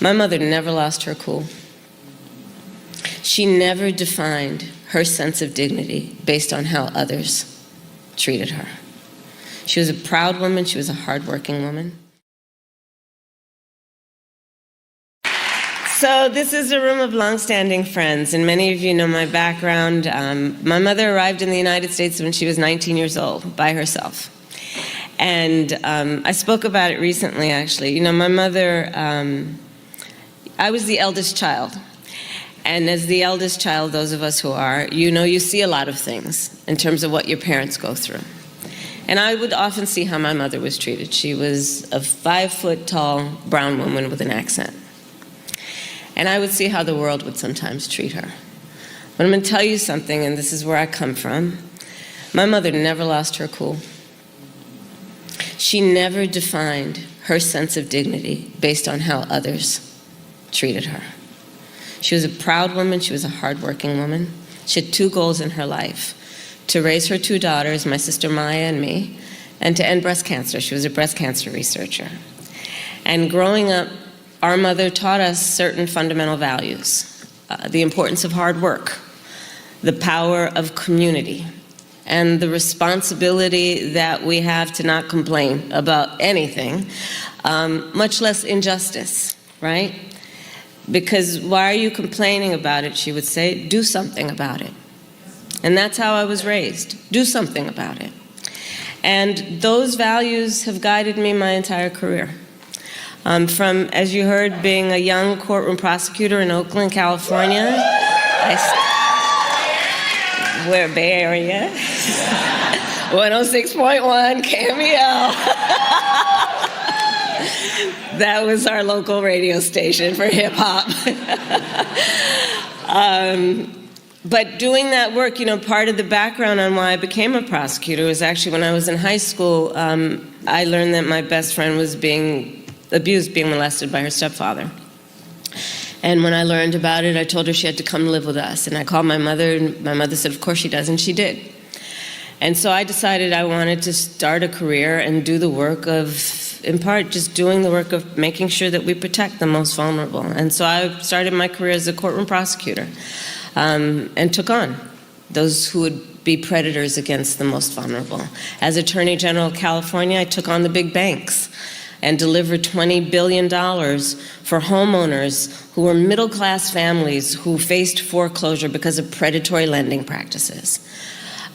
My mother never lost her cool. She never defined her sense of dignity based on how others treated her. She was a proud woman. She was a hardworking woman. So this is a room of longstanding friends, and many of you know my background. My mother arrived in the United States when she was 19 years old by herself. And I spoke about it recently, actually. You know, my mother, I was the eldest child. And as the eldest child, those of us who are, you know, you see a lot of things in terms of what your parents go through. And I would often see how my mother was treated. She was a 5-foot-tall brown woman with an accent. And I would see how the world would sometimes treat her. But I'm going to tell you something, and this is where I come from. My mother never lost her cool. She never defined her sense of dignity based on how others treated her. She was a proud woman. She was a hardworking woman. She had 2 goals in her life: to raise her 2 daughters, my sister Maya and me, and to end breast cancer. She was a breast cancer researcher. And growing up, our mother taught us certain fundamental values: the importance of hard work, the power of community, and the responsibility that we have to not complain about anything, much less injustice, right? Because why are you complaining about it, she would say. Do something about it. And that's how I was raised. Do something about it. And those values have guided me my entire career. From, as you heard, being a young courtroom prosecutor in Oakland, California. We're Bay Area. 106.1 KMEL. That was our local radio station for hip-hop. But doing that work, you know, part of the background on why I became a prosecutor was actually when I was in high school, I learned that my best friend was being abused, being molested by her stepfather. And when I learned about it, I told her she had to come live with us. And I called my mother, and my mother said, of course she does, and she did. And so I decided I wanted to start a career and do the work of, in part, just doing the work of making sure that we protect the most vulnerable. And so I started my career as a courtroom prosecutor, and took on those who would be predators against the most vulnerable. As Attorney General of California, I took on the big banks and delivered $20 billion for homeowners who were middle-class families who faced foreclosure because of predatory lending practices.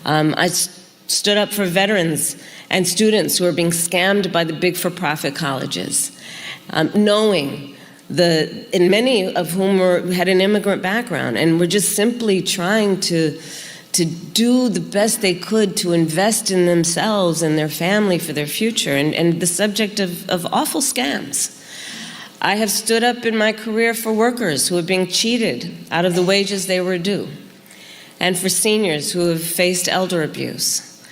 I stood up for veterans and students who were being scammed by the big for-profit colleges, knowing and many of whom had an immigrant background and were just simply trying to do the best they could to invest in themselves and their family for their future, and the subject of awful scams. I have stood up in my career for workers who are being cheated out of the wages they were due, and for seniors who have faced elder abuse.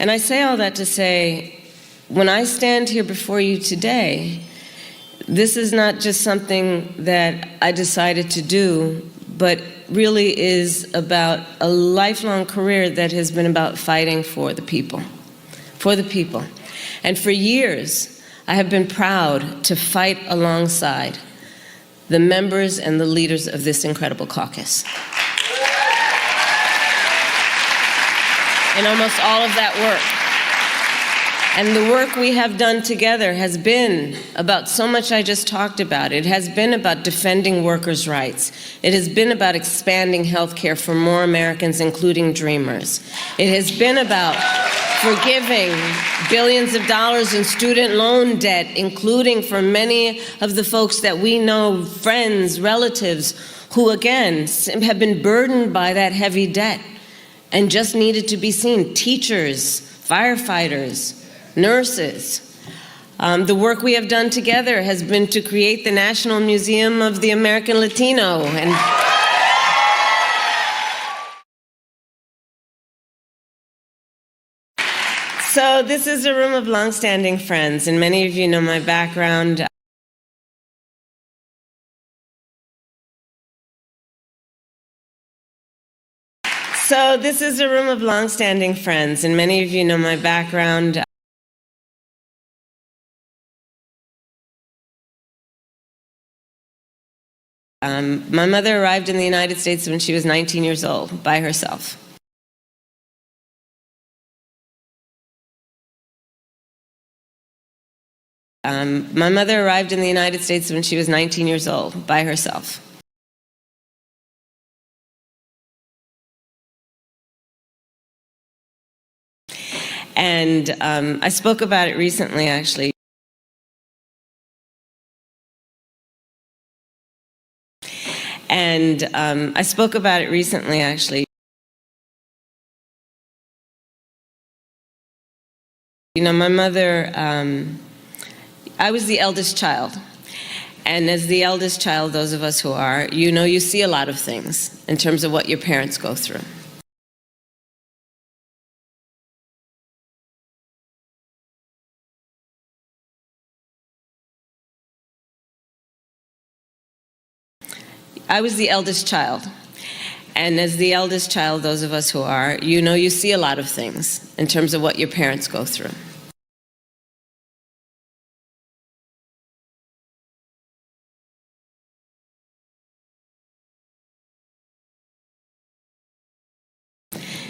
And I say all that to say, when I stand here before you today, this is not just something that I decided to do, but really is about a lifelong career that has been about fighting for the people. For the people. And for years, I have been proud to fight alongside the members and the leaders of this incredible caucus. In almost all of that work. And the work we have done together has been about so much I just talked about. It has been about defending workers' rights. It has been about expanding health care for more Americans, including dreamers. It has been about forgiving billions of dollars in student loan debt, including for many of the folks that we know, friends, relatives, who again have been burdened by that heavy debt and just needed to be seen. Teachers, firefighters, nurses. The work we have done together has been to create the National Museum of the American Latino. So this is a room of longstanding friends, and many of you know my background. So this is a room of longstanding friends, and many of you know my background. My mother arrived in the United States when she was 19 years old, by herself. My mother arrived in the United States when she was 19 years old, by herself. And I spoke about it recently, actually. And I spoke about it recently, actually. You know, my mother, I was the eldest child. And as the eldest child, those of us who are, you know, you see a lot of things in terms of what your parents go through. I was the eldest child. And as the eldest child, those of us who are, you know, you see a lot of things in terms of what your parents go through.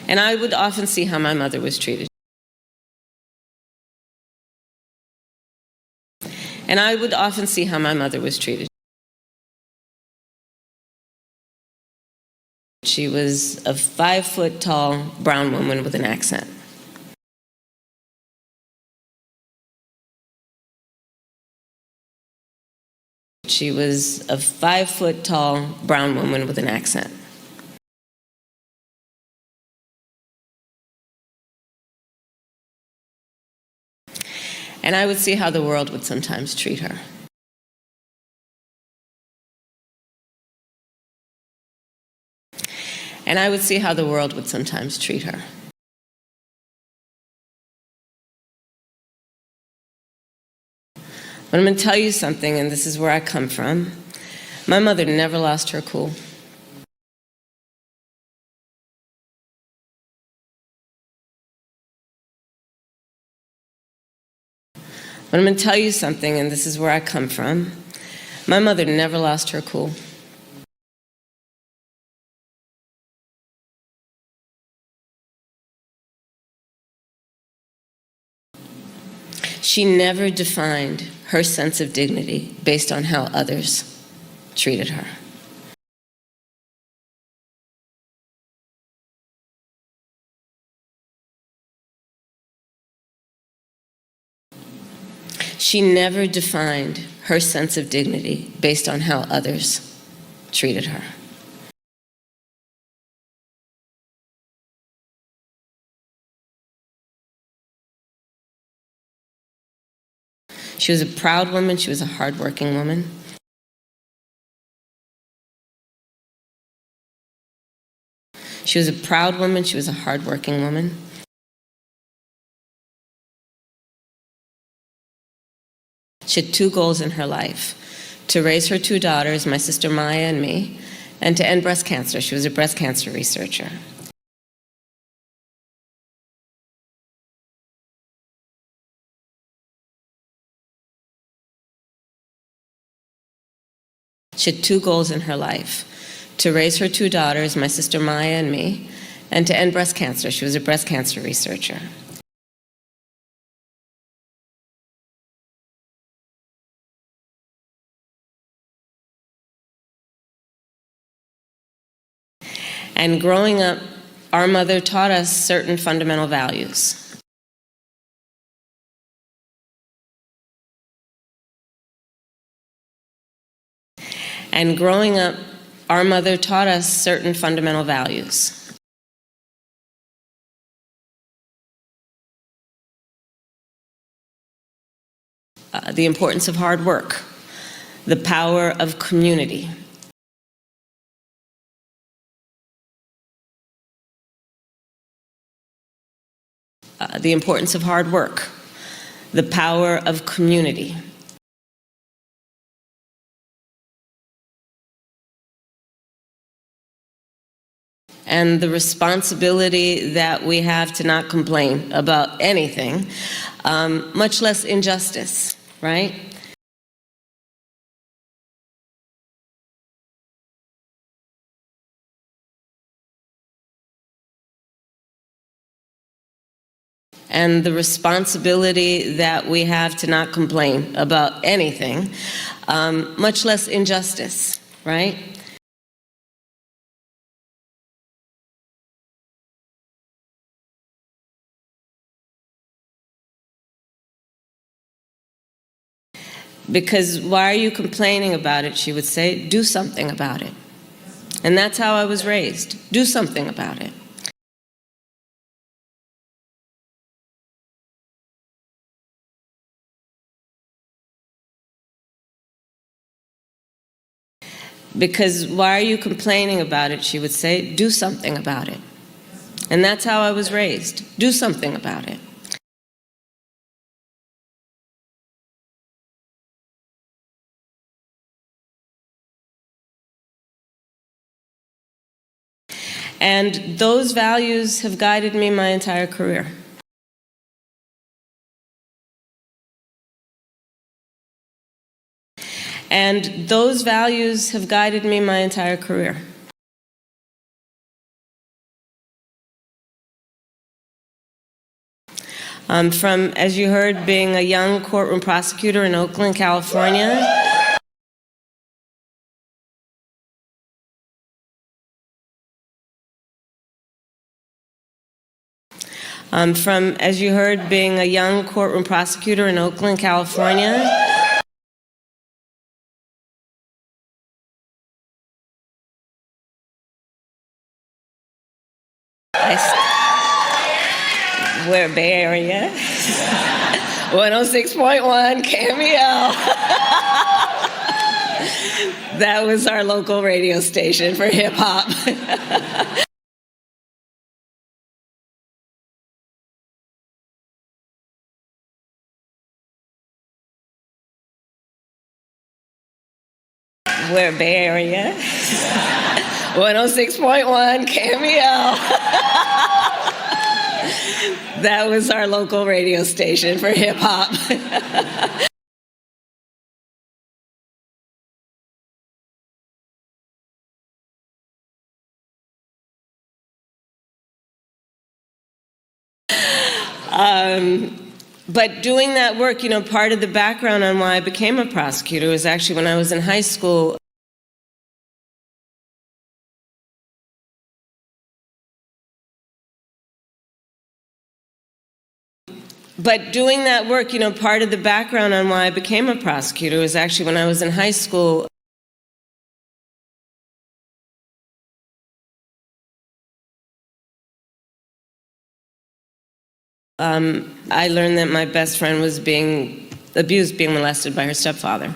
And I would often see how my mother was treated. And I would often see how my mother was treated. She was a 5-foot-tall brown woman with an accent. She was a 5-foot-tall brown woman with an accent. And I would see how the world would sometimes treat her. And I would see how the world would sometimes treat her. But I'm going to tell you something, and this is where I come from. My mother never lost her cool. But I'm going to tell you something, and this is where I come from. My mother never lost her cool. She never defined her sense of dignity based on how others treated her. She never defined her sense of dignity based on how others treated her. She was a proud woman. She was a hardworking woman. She was a proud woman. She was a hardworking woman. She had 2 goals in her life: to raise her 2 daughters, my sister Maya and me, and to end breast cancer. She was a breast cancer researcher. She had 2 goals in her life: to raise her 2 daughters, my sister Maya and me, and to end breast cancer. She was a breast cancer researcher. And growing up, our mother taught us certain fundamental values. And growing up, our mother taught us certain fundamental values. The importance of hard work, the power of community, the importance of hard work, the power of community. And the responsibility that we have to not complain about anything, much less injustice, right? and the responsibility that we have to not complain about anything, much less injustice, right? Because why are you complaining about it, she would say, do something about it. And that's how I was raised. Do something about it. Because why are you complaining about it, she would say, do something about it. And that's how I was raised. Do something about it. And those values have guided me my entire career. And those values have guided me my entire career. From, as you heard, being a young courtroom prosecutor in Oakland, California, from, as you heard, being a young courtroom prosecutor in Oakland, California, we're Bay Area, 106.1 KMEL. That was our local radio station for hip hop. We're Bay Area, 106.1 KMEL. That was our local radio station for hip hop. But doing that work, you know, part of the background on why I became a prosecutor was actually when I was in high school. But doing that work, you know, part of the background on why I became a prosecutor was actually when I was in high school. I learned that my best friend was being abused, being molested by her stepfather.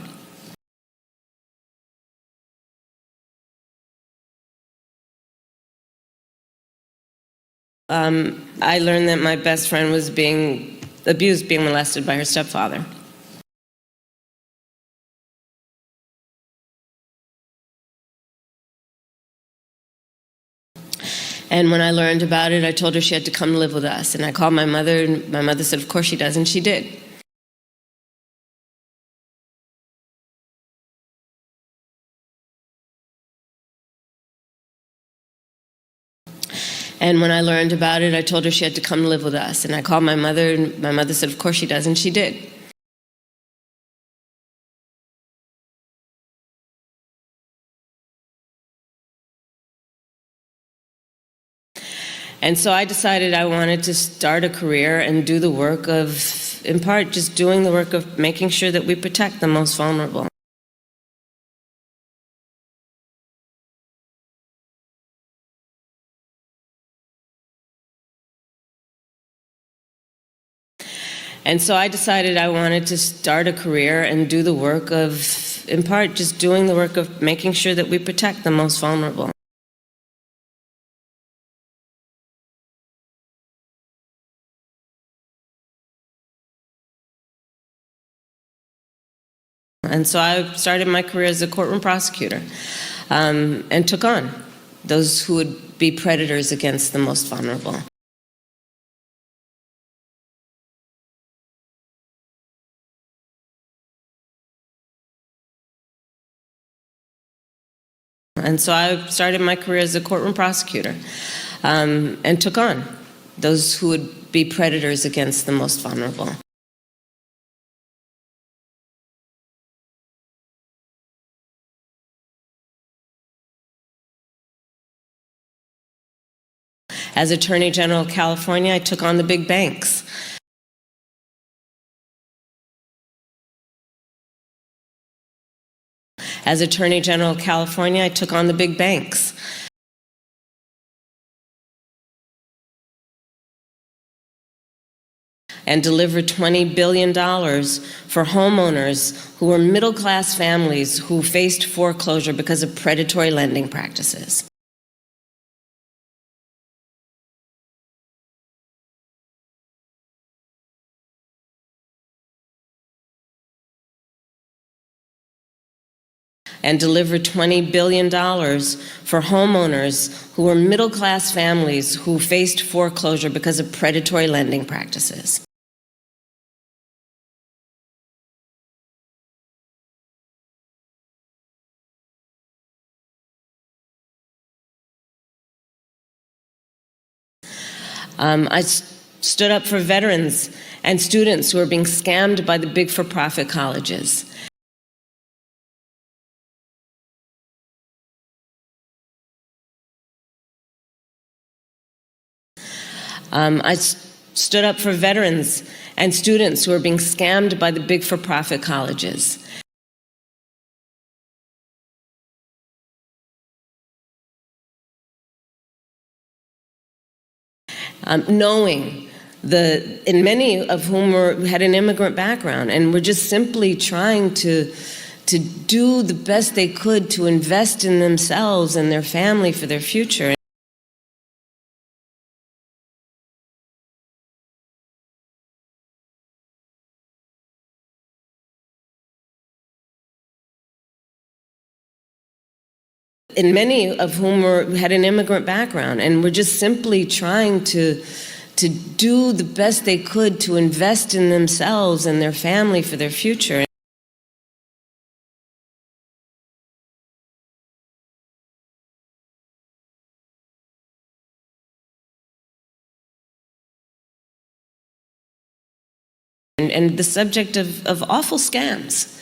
I learned that my best friend was being abused, being molested by her stepfather. And when I learned about it, I told her she had to come live with us. And I called my mother, and my mother said, of course she does, and she did. And when I learned about it, I told her she had to come live with us. And I called my mother, and my mother said, of course she does, and she did. And so I decided I wanted to start a career and do the work of, in part, just doing the work of making sure that we protect the most vulnerable. And so I decided I wanted to start a career and do the work of, in part, just doing the work of making sure that we protect the most vulnerable. And so I started my career as a courtroom prosecutor, and took on those who would be predators against the most vulnerable. And so I started my career as a courtroom prosecutor, and took on those who would be predators against the most vulnerable. As Attorney General of California, I took on the big banks. As Attorney General of California, I took on the big banks. And delivered $20 billion for homeowners who were middle-class families who faced foreclosure because of predatory lending practices. And delivered $20 billion for homeowners who were middle-class families who faced foreclosure because of predatory lending practices. I stood up for veterans and students who are being scammed by the big for-profit colleges. I stood up for veterans and students who are being scammed by the big for-profit colleges. Knowing in many of whom had an immigrant background and were just simply trying to do the best they could to invest in themselves and their family for their future. And many of whom had an immigrant background and were just simply trying to do the best they could to invest in themselves and their family for their future. And the subject of awful scams.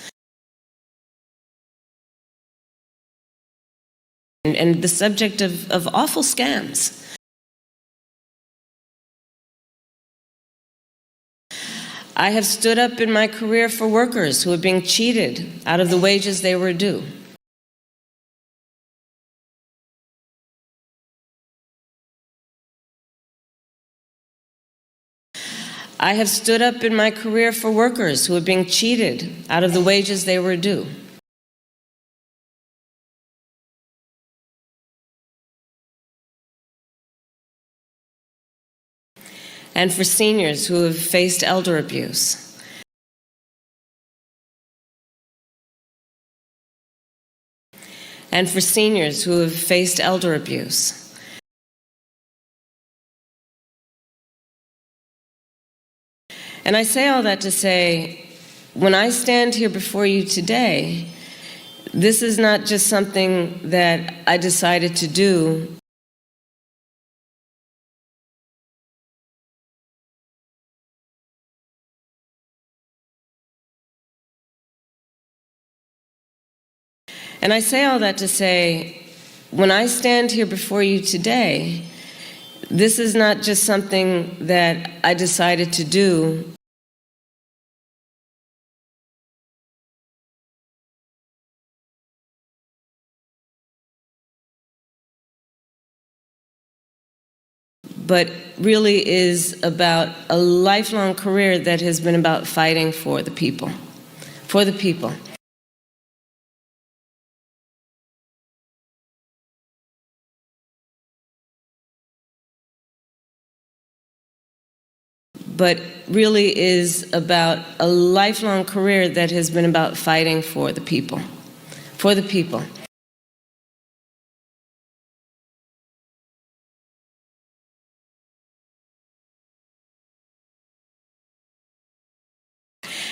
And the subject of awful scams. I have stood up in my career for workers who are being cheated out of the wages they were due. I have stood up in my career for workers who are being cheated out of the wages they were due. And for seniors who have faced elder abuse. And for seniors who have faced elder abuse. And I say all that to say, when I stand here before you today, this is not just something that I decided to do And I say all that to say, when I stand here before you today, this is not just something that I decided to do but really is about a lifelong career that has been about fighting for the people. For the people. But really is about a lifelong career that has been about fighting for the people. For the people.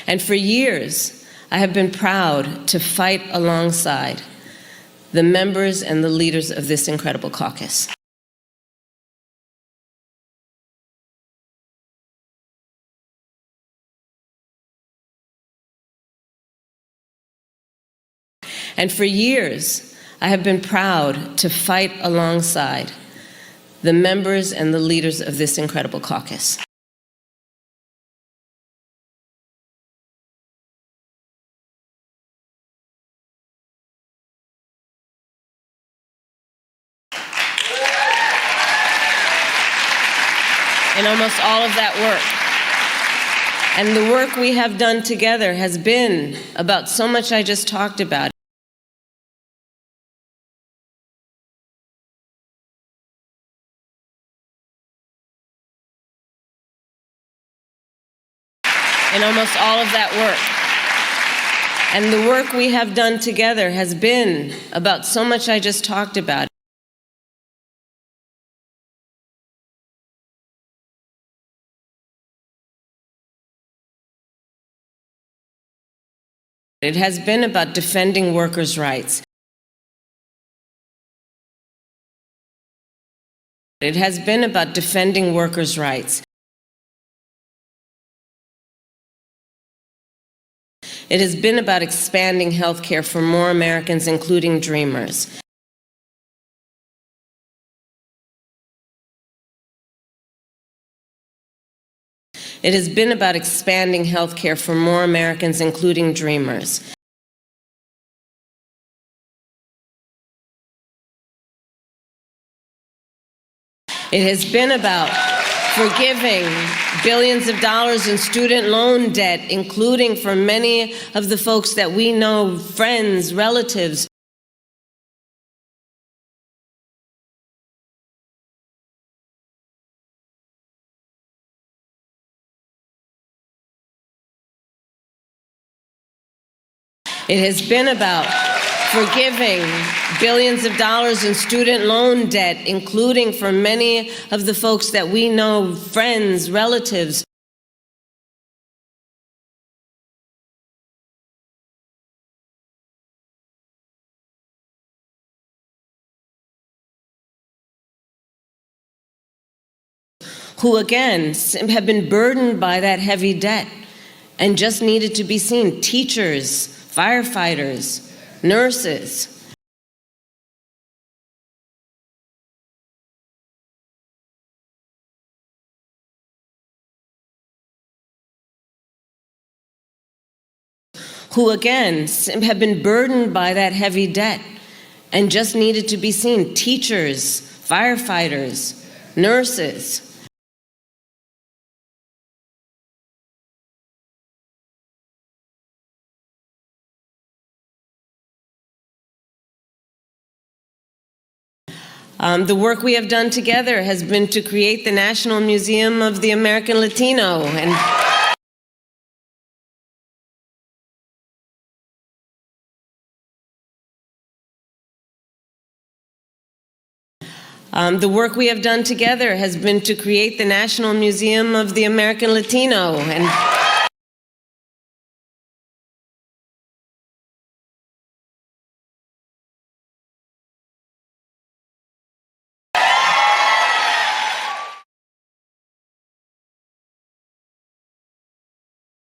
And for years, I have been proud to fight alongside the members and the leaders of this incredible caucus. And for years, I have been proud to fight alongside the members and the leaders of this incredible caucus. In almost all of that work. And the work we have done together has been about so much I just talked about. In almost all of that work. And the work we have done together has been about so much I just talked about. It has been about defending workers' rights. It has been about defending workers' rights. It has been about expanding health care for more Americans, including dreamers. It has been about expanding health care for more Americans, including dreamers. It has been about forgiving billions of dollars in student loan debt, including for many of the folks that we know, friends, relatives. It has been about forgiving billions of dollars in student loan debt, including for many of the folks that we know, friends, relatives. Who again have been burdened by that heavy debt and just needed to be seen. Teachers, firefighters, nurses. Who again have been burdened by that heavy debt and just needed to be seen. Teachers, firefighters, nurses. The work we have done together has been to create the National Museum of the American Latino. The work we have done together has been to create the National Museum of the American Latino.